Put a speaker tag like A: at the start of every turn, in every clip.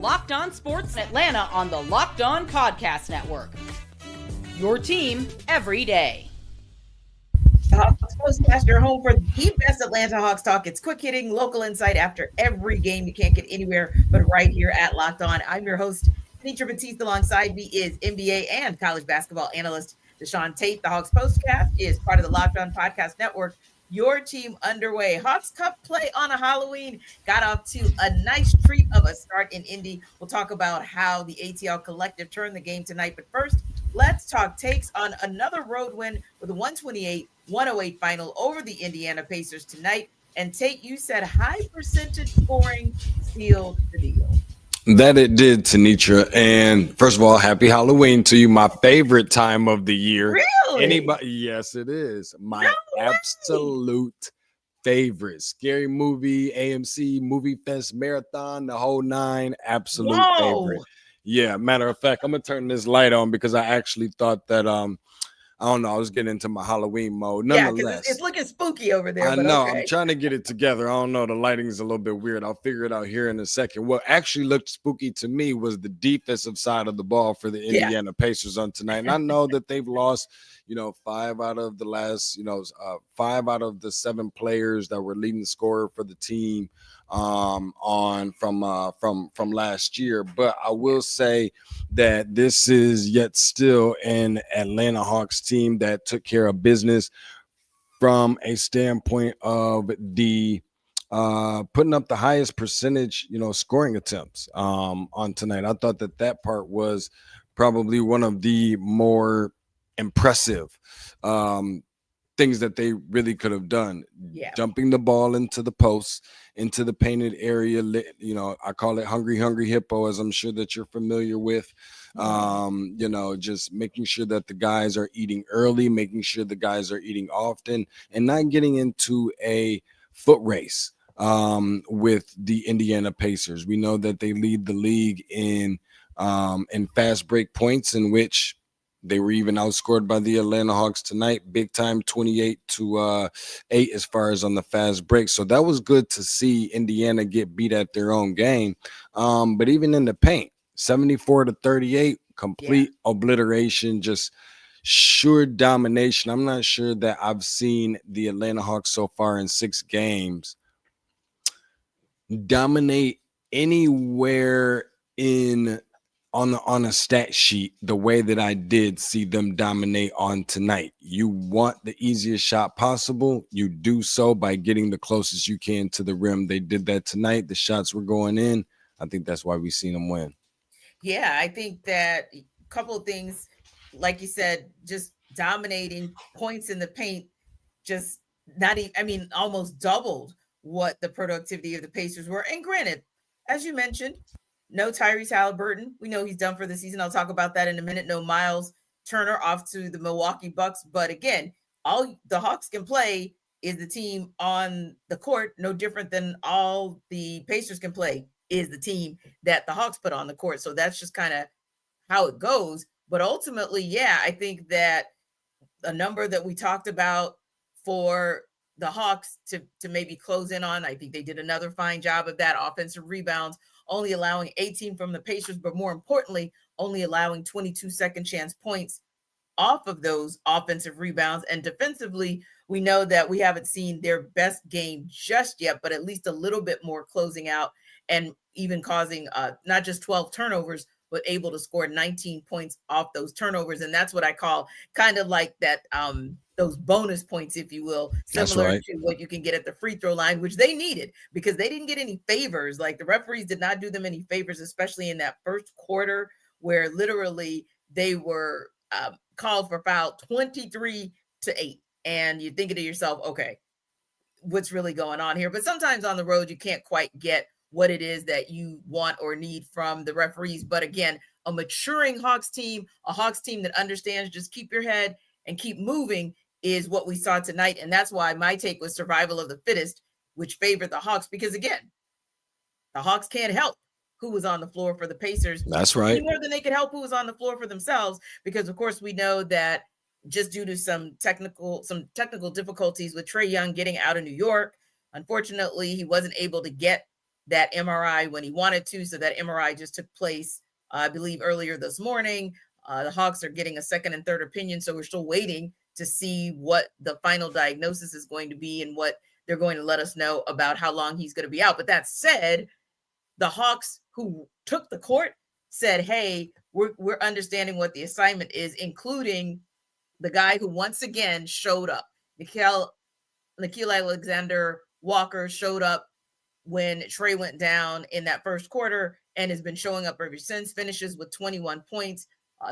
A: Locked On Sports Atlanta on the Locked On Podcast Network. Your team every day.
B: Hawks POSTCAST, your home for the best Atlanta Hawks talk. It's quick hitting, local insight after every game. You can't get anywhere but right here at Locked On. I'm your host, Tenitra. Batiste. Alongside me is NBA and college basketball analyst DeShaun Tate. The Hawks POSTCAST is part of the Locked On Podcast Network. Your team underway. Hawks Cup play on a Halloween got off to a nice treat of a start in Indy. We'll talk about how the ATL collective turned the game tonight. But first, let's talk takes on another road win with a 128-108 final over the Indiana Pacers tonight. And Tate, you said high percentage scoring sealed the deal.
C: That it did, Tenitra. And first of all, happy Halloween to you. My favorite time of the year.
B: Really?
C: Anybody? Yes, it is. My absolute favorite. Scary movie, AMC, Movie Fest, Marathon, the whole nine. Absolute favorite. Yeah, matter of fact, I'm going to turn this light on because I actually thought that, I don't know, I was getting into my Halloween mode. Nonetheless,
B: it's looking spooky over there.
C: I know. Okay. I'm trying to get it together. I don't know. The lighting is a little bit weird. I'll figure it out here in a second. What actually looked spooky to me was the defensive side of the ball for the Indiana Pacers on tonight. And I know that they've lost, 5 out of the last, 5 out of the 7 players that were leading scorer for the team from last year. But I will say that this is yet still an Atlanta Hawks team that took care of business from a standpoint of the putting up the highest percentage, scoring attempts on tonight. I thought that part was probably one of the more impressive things that they really could have done. Dumping the ball into the post, into the painted area. I call it hungry hippo, as I'm sure that you're familiar with. Just making sure that the guys are eating early, making sure the guys are eating often, and not getting into a foot race with the Indiana Pacers. We know that they lead the league in fast break points, in which they were even outscored by the Atlanta Hawks tonight, big time, 28-8 as far as on the fast break. So that was good to see Indiana get beat at their own game. But even in the paint, 74-38, complete obliteration, just sure domination. I'm not sure that I've seen the Atlanta Hawks so far in 6 games dominate anywhere on a stat sheet the way that I did see them dominate on tonight. You want the easiest shot possible. You do so by getting the closest you can to the rim. They did that tonight. The shots were going in. I think that's why we seen them win. Yeah,
B: I think that a couple of things, like you said, just dominating points in the paint, just almost doubled what the productivity of the Pacers were. And granted, as you mentioned, no Tyrese Haliburton. We know he's done for the season. I'll talk about that in a minute. No Miles Turner off to the Milwaukee Bucks. But again, all the Hawks can play is the team on the court. No different than all the Pacers can play is the team that the Hawks put on the court. So that's just kind of how it goes. But ultimately, I think that a number that we talked about for the Hawks to maybe close in on, I think they did another fine job of that. Offensive rebounds, only allowing 18 from the Pacers, but more importantly, only allowing 22 second chance points off of those offensive rebounds. And defensively, we know that we haven't seen their best game just yet, but at least a little bit more closing out and even causing not just 12 turnovers, but able to score 19 points off those turnovers. And that's what I call kind of like that, those bonus points, if you will, similar to what you can get at the free throw line, which they needed because they didn't get any favors. Like the referees did not do them any favors, especially in that first quarter where literally they were called for foul 23-8. And you're thinking to yourself, okay, what's really going on here? But sometimes on the road, you can't quite get what it is that you want or need from the referees. But again, a maturing Hawks team, a Hawks team that understands just keep your head and keep moving is what we saw tonight. And that's why my take was survival of the fittest, which favored the Hawks, because again, the Hawks can't help who was on the floor for the Pacers.
C: That's right.
B: Any more than they could help who was on the floor for themselves, because of course we know that just due to some technical difficulties with Trae Young getting out of New York, unfortunately, he wasn't able to get that MRI when he wanted to. So that MRI just took place, I believe, earlier this morning. The Hawks are getting a second and third opinion. So we're still waiting to see what the final diagnosis is going to be and what they're going to let us know about how long he's going to be out. But that said, the Hawks who took the court said, hey, we're understanding what the assignment is, including the guy who once again showed up. Nickeil Alexander Walker showed up when Trae went down in that first quarter and has been showing up ever since, finishes with 21 points,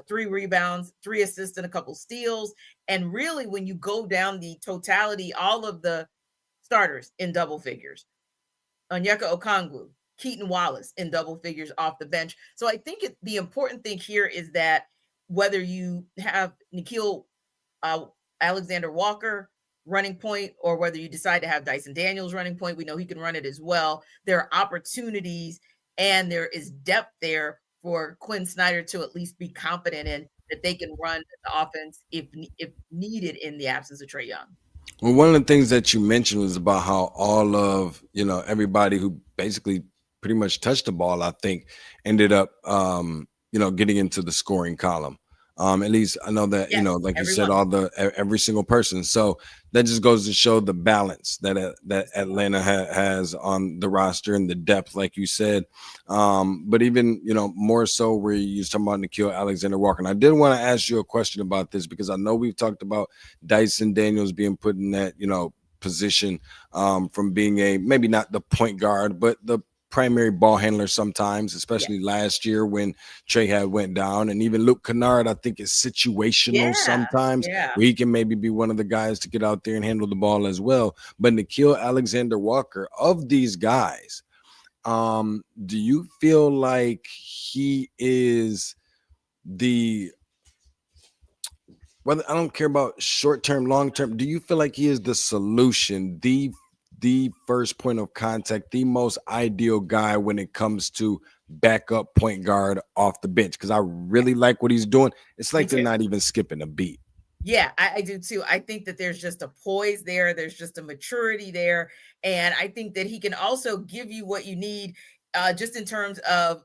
B: 3 rebounds, 3 assists, and a couple steals. And really, when you go down the totality, all of the starters in double figures. Onyeka Okongwu, Keaton Wallace in double figures off the bench. So I think the important thing here is that whether you have Nickeil Alexander Walker running point or whether you decide to have Dyson Daniels running point, we know he can run it as well. There are opportunities and there is depth there for Quinn Snyder to at least be confident in that they can run the offense if needed in the absence of Trae Young.
C: Well, one of the things that you mentioned was about how all of, everybody who basically pretty much touched the ball, I think, ended up, getting into the scoring column. At least I know that,
B: yes,
C: like
B: everyone.
C: you said, every single person. So that just goes to show the balance that Atlanta has on the roster and the depth, like you said. But even, more so where you was talking about Nickeil Alexander Walker. And I did want to ask you a question about this because I know we've talked about Dyson Daniels being put in that, position from being maybe not the point guard, but the primary ball handler sometimes, especially last year when Trae had went down. And even Luke Kennard, I think, is situational sometimes where he can maybe be one of the guys to get out there and handle the ball as well. But Nickeil Alexander Walker, of these guys, do you feel like he is whether I don't care about short-term, long-term, do you feel like he is the solution, the first point of contact, the most ideal guy when it comes to backup point guard off the bench? Because I really like what he's doing. It's like they're not even skipping a beat.
B: Yeah, I do too. I think that there's just a poise there. There's just a maturity there. And I think that he can also give you what you need just in terms of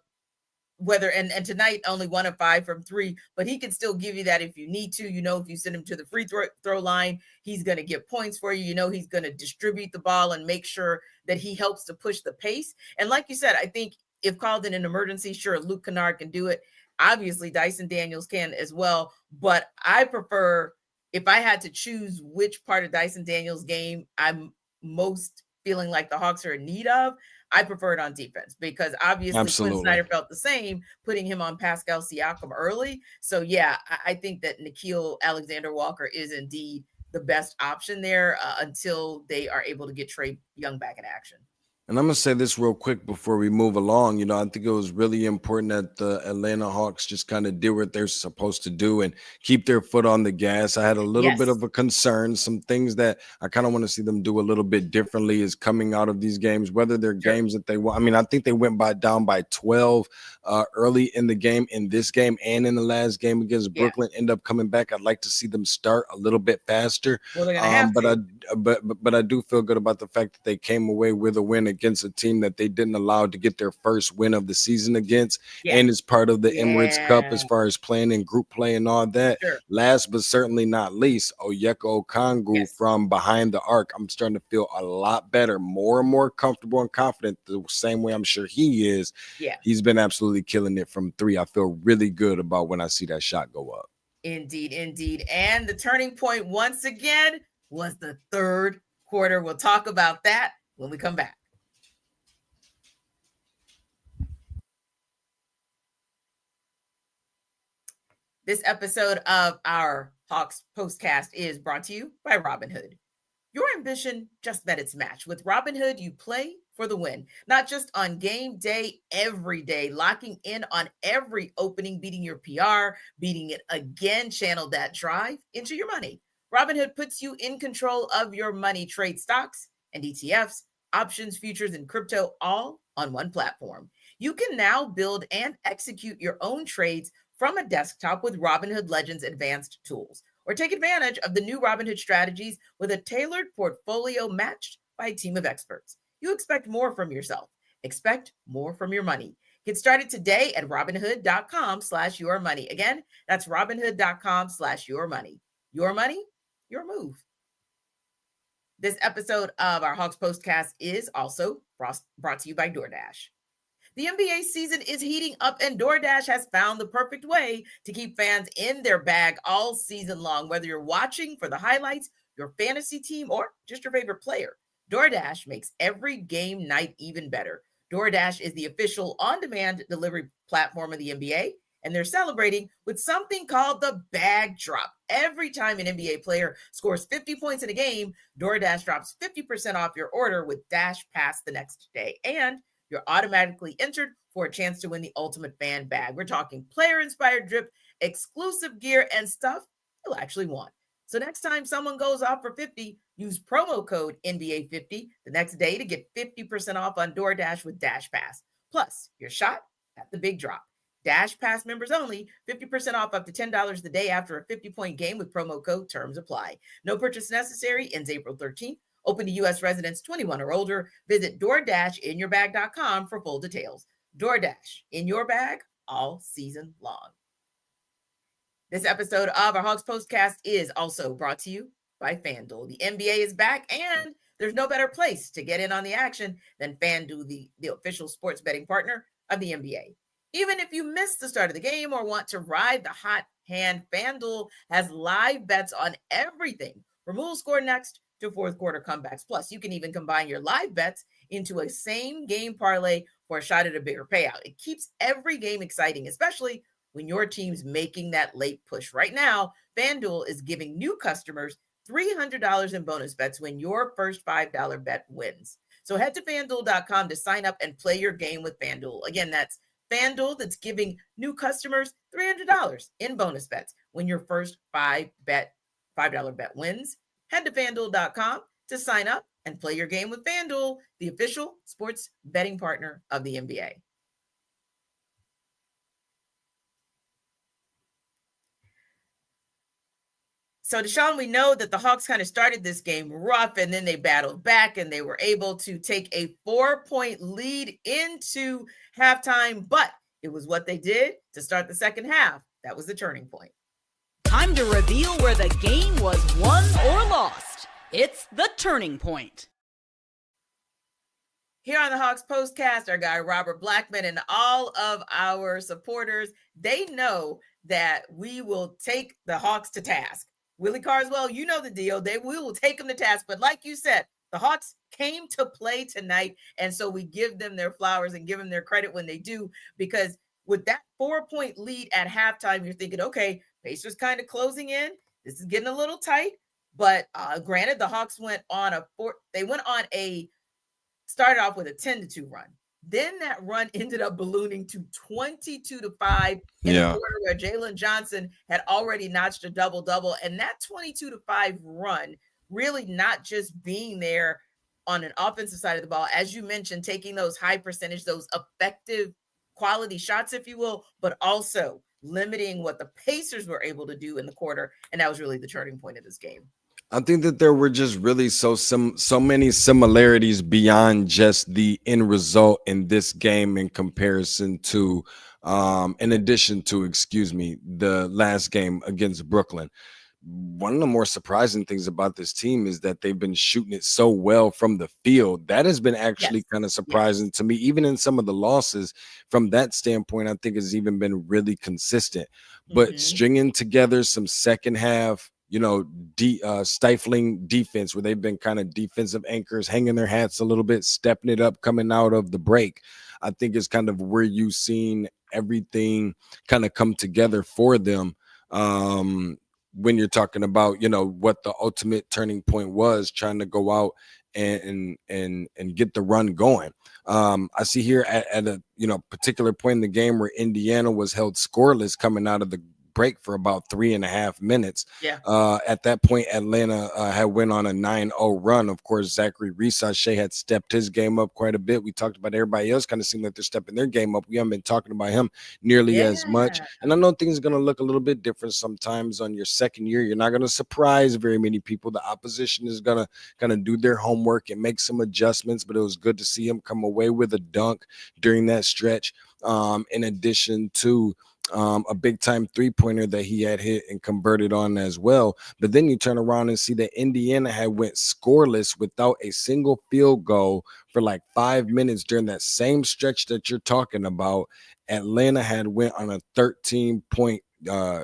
B: whether, and tonight only 1 of 5 from 3, but he can still give you that if you need to. If you send him to the free throw line, he's going to get points for you. He's going to distribute the ball and make sure that he helps to push the pace. And like you said, I think if called in an emergency, sure, Luke Kennard can do it. Obviously, Dyson Daniels can as well. But I prefer, if I had to choose which part of Dyson Daniels' game I'm most feeling like the Hawks are in need of, I prefer it on defense because obviously Quinn Snyder felt the same, putting him on Pascal Siakam early. So, yeah, I think that Nickeil Alexander Walker is indeed the best option there until they are able to get Trae Young back in action.
C: And I'm going to say this real quick before we move along. I think it was really important that the Atlanta Hawks just kind of do what they're supposed to do and keep their foot on the gas. I had a little bit of a concern. Some things that I kind of want to see them do a little bit differently is coming out of these games, whether they're games that they want. I mean, I think they went down by 12 early in the game, in this game and in the last game against Brooklyn, end up coming back. I'd like to see them start a little bit faster.
B: Well, they're gonna have to.
C: But I do feel good about the fact that they came away with a win against a team that they didn't allow to get their first win of the season against, and it's part of the Emirates Cup as far as playing in group play and all that. Last but certainly not least, Onyeka Okongwu from behind the arc. I'm starting to feel a lot better, more and more comfortable and confident, the same way I'm sure he is. He's been absolutely killing it from 3. I feel really good about when I see that shot go up.
B: Indeed. And the turning point once again was the third quarter. We'll talk about that when we come back. This episode of our Hawks Postcast is brought to you by Robinhood. Your ambition just met its match. With Robinhood, you play for the win, not just on game day, every day, locking in on every opening, beating your PR, beating it again. Channel that drive into your money. Robinhood puts you in control of your money. Trade stocks and ETFs, options, futures, and crypto all on one platform. You can now build and execute your own trades from a desktop with Robinhood Legends advanced tools, or take advantage of the new Robinhood strategies with a tailored portfolio matched by a team of experts. You expect more from yourself. Expect more from your money. Get started today at Robinhood.com/yourmoney. Again, that's Robinhood.com/yourmoney. Your money, your move. This episode of our Hawks Postcast is also brought to you by DoorDash. The NBA season is heating up, and DoorDash has found the perfect way to keep fans in their bag all season long. Whether you're watching for the highlights, your fantasy team, or just your favorite player, DoorDash makes every game night even better. DoorDash is the official on-demand delivery platform of the NBA, and they're celebrating with something called the bag drop. Every time an NBA player scores 50 points in a game, DoorDash drops 50% off your order with Dash Pass the next day. And you're automatically entered for a chance to win the ultimate fan bag. We're talking player-inspired drip, exclusive gear, and stuff you'll actually want. So next time someone goes off for 50, use promo code NBA50 the next day to get 50% off on DoorDash with Dash Pass. Plus, your shot at the big drop. Dash Pass members only, 50% off up to $10 the day after a 50-point game with promo code. Terms apply. No purchase necessary. Ends April 13th. Open to U.S. residents 21 or older. Visit DoorDashInYourBag.com for full details. DoorDash, in your bag all season long. This episode of our Hawks Postcast is also brought to you by FanDuel. The NBA is back, and there's no better place to get in on the action than FanDuel, the official sports betting partner of the NBA. Even if you missed the start of the game or want to ride the hot hand, FanDuel has live bets on everything from who will score next to fourth quarter comebacks. Plus, you can even combine your live bets into a same game parlay for a shot at a bigger payout. It keeps every game exciting, especially when your team's making that late push. Right now, FanDuel is giving new customers $300 in bonus bets when your first $5 bet wins. So head to FanDuel.com to sign up and play your game with FanDuel. Again, that's FanDuel that's giving new customers $300 in bonus bets when your first $5 bet wins. Head to FanDuel.com to sign up and play your game with FanDuel, the official sports betting partner of the NBA. So, DeShaun, we know that the Hawks kind of started this game rough, and then they battled back, and they were able to take a 4-point lead into halftime, but it was what they did to start the second half. That was the turning point.
A: Time to reveal where the game was won or lost. It's the turning point.
B: Here on the Hawks Postcast, our guy Robert Blackman and all of our supporters, they know that we will take the Hawks to task. Willie Carswell, you know the deal. We will take them to task. But like you said, the Hawks came to play tonight, and so we give them their flowers and give them their credit when they do, because with that 4-point lead at halftime, you're thinking, okay, Pacers kind of closing in. This is getting a little tight. But granted, the Hawks started off with a 10-2 run. Then that run ended up ballooning to 22-5 in a quarter where Jalen Johnson had already notched a double-double. And that 22-5 run really not just being there on an offensive side of the ball, as you mentioned, taking those high percentage, those effective quality shots, if you will, but also limiting what the Pacers were able to do in the quarter. And that was really the turning point of this game.
C: I think that there were just really so many similarities beyond just the end result in this game in comparison to, in addition to, the last game against Brooklyn. One of the more surprising things about this team is that they've been shooting it so well from the field. That has been actually kind of surprising to me. Even in some of the losses, from that standpoint, I think has even been really consistent. But stringing together some second half, stifling defense where they've been kind of defensive anchors, hanging their hats a little bit, stepping it up, coming out of the break, I think is kind of where you've seen everything kind of come together for them. When you're talking about, what the ultimate turning point was, trying to go out and get the run going. I see here at a particular point in the game where Indiana was held scoreless coming out of the break for about 3.5 minutes.
B: Yeah.
C: At that point, Atlanta had went on a 9-0 run. Of course, Zachary Risachet had stepped his game up quite a bit. We talked about everybody else kind of seemed like they're stepping their game up. We haven't been talking about him nearly as much. And I know things are going to look a little bit different sometimes on your second year. You're not going to surprise very many people. The opposition is going to do their homework and make some adjustments, but it was good to see him come away with a dunk during that stretch. In addition to a big time 3-pointer that he had hit and converted on as well. But then you turn around and see that Indiana had went scoreless without a single field goal for like 5 minutes during that same stretch that you're talking about. Atlanta had went on a 13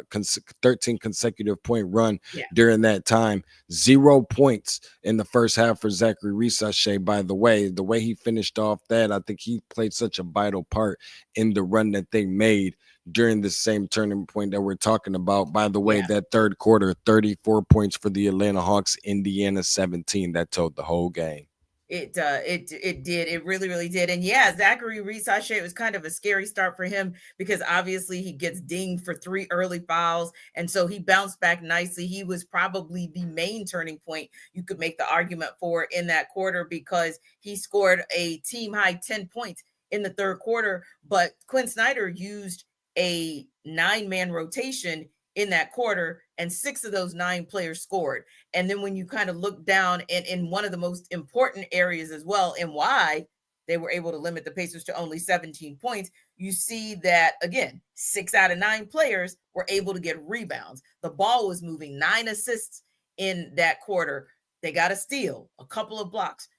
C: consecutive point run during that time. 0 points in the first half for Zachary Risachet. By the way he finished off that, I think he played such a vital part in the run that they made during the same turning point that we're talking about. By the way, that third quarter, 34 points for the Atlanta Hawks, Indiana 17. That told the whole game.
B: It did. It really did. And yeah, Zachary Risachet, was kind of a scary start for him because obviously he gets dinged for 3 early fouls. And so he bounced back nicely. He was probably the main turning point you could make the argument for in that quarter because he scored a team high 10 points in the third quarter. But Quinn Snyder used a 9-man rotation in that quarter, and 6 of those 9 players scored. And then when you kind of look down in one of the most important areas as well, and why they were able to limit the Pacers to only 17 points, you see that, again, 6 out of 9 players were able to get rebounds. The ball was moving, 9 assists in that quarter. They got a steal, a couple of blocks.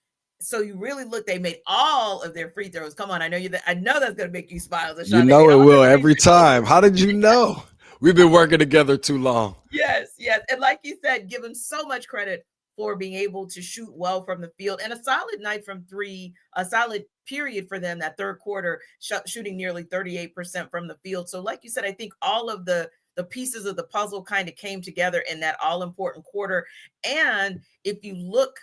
B: So you really look, they made all of their free throws. Come on, I know that's going to make you smile. DeShaun.
C: You know it will every time. How did you know? We've been working together too long.
B: Yes. And like you said, give him so much credit for being able to shoot well from the field, and a solid night from 3, a solid period for them, that third quarter, shooting nearly 38% from the field. So like you said, I think all of the pieces of the puzzle kind of came together in that all-important quarter. And if you look,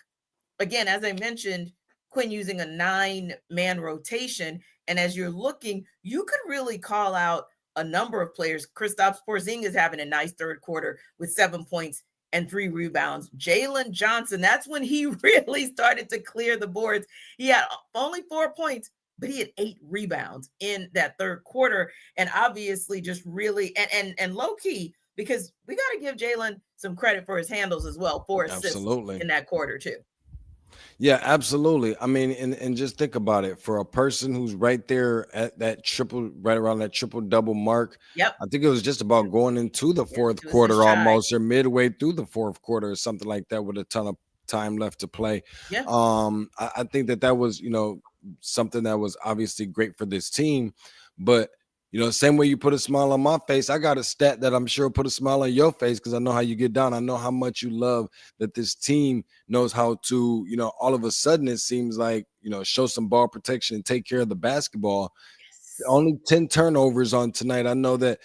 B: again, as I mentioned, Quinn using a 9-man rotation, and as you're looking, you could really call out a number of players. Kristaps Porzingis having a nice third quarter with 7 points and 3 rebounds. Jalen Johnson, that's when he really started to clear the boards. He had only 4 points, but he had 8 rebounds in that third quarter. And obviously just really, and low key, because we got to give Jalen some credit for his handles as well, 4 assists in that quarter too.
C: Yeah, absolutely. I mean, and just think about it. For a person who's right there at that right around that triple-double mark, I think it was just about going into the fourth quarter almost, or midway through the fourth quarter or something like that, with a ton of time left to play. I think that was, something that was obviously great for this team. But same way you put a smile on my face, I got a stat that I'm sure put a smile on your face because I know how you get down. I know how much you love that this team knows how to, all of a sudden it seems like, show some ball protection and take care of the basketball. Only 10 turnovers on tonight. I know that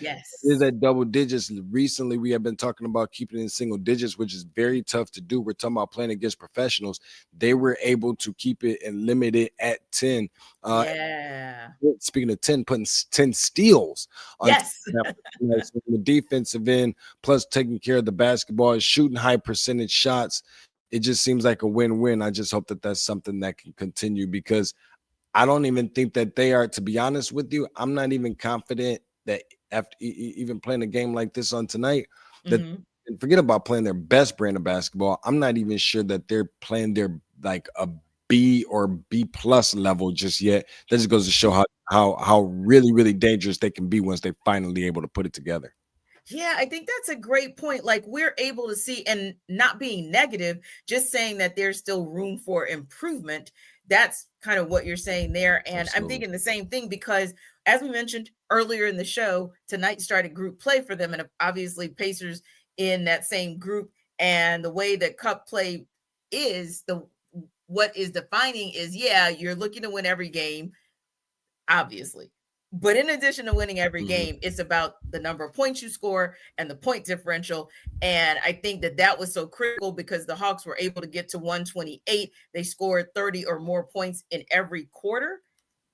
C: is at double digits. Recently, we have been talking about keeping it in single digits, which is very tough to do. We're talking about playing against professionals. They were able to keep it and limit it at 10. Speaking of 10, putting 10 steals on the defensive end, plus taking care of the basketball, shooting high percentage shots. It just seems like a win-win. I just hope that that's something that can continue, because I don't even think that they are, to be honest with you, I'm not even confident that after even playing a game like this on tonight, that and forget about playing their best brand of basketball. I'm not even sure that they're playing their like a B or B plus level just yet. That just goes to show how really, really dangerous they can be once they're finally able to put it together.
B: Yeah, I think that's a great point. Like, we're able to see, and not being negative, just saying that there's still room for improvement. That's kind of what you're saying there. And I'm thinking the same thing, because as we mentioned earlier in the show, tonight started group play for them. And obviously Pacers in that same group, and the way that cup play is, what is defining is, you're looking to win every game, obviously. But in addition to winning every game, it's about the number of points you score and the point differential. And I think that was so critical, because the Hawks were able to get to 128. They scored 30 or more points in every quarter.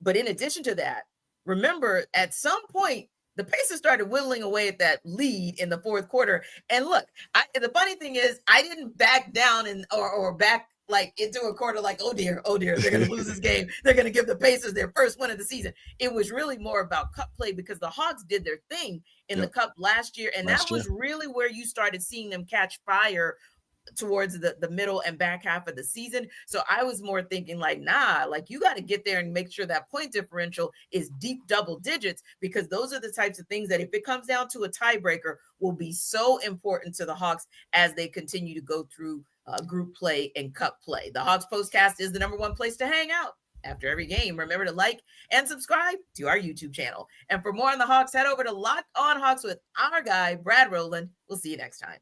B: But in addition to that, remember, at some point, the Pacers started whittling away at that lead in the fourth quarter. And look, the funny thing is, I didn't back down or back like into a quarter like, oh dear, they're going to lose this game. They're going to give the Pacers their first win of the season. It was really more about cup play because the Hawks did their thing in the cup last year. And that was really where you started seeing them catch fire towards the middle and back half of the season. So I was more thinking like, nah, like you got to get there and make sure that point differential is deep double digits, because those are the types of things that if it comes down to a tiebreaker will be so important to the Hawks as they continue to go through group play and cup play. The Hawks Postcast is the #1 place to hang out after every game. Remember to like and subscribe to our YouTube channel. And for more on the Hawks, head over to Locked On Hawks with our guy, Brad Rowland. We'll see you next time.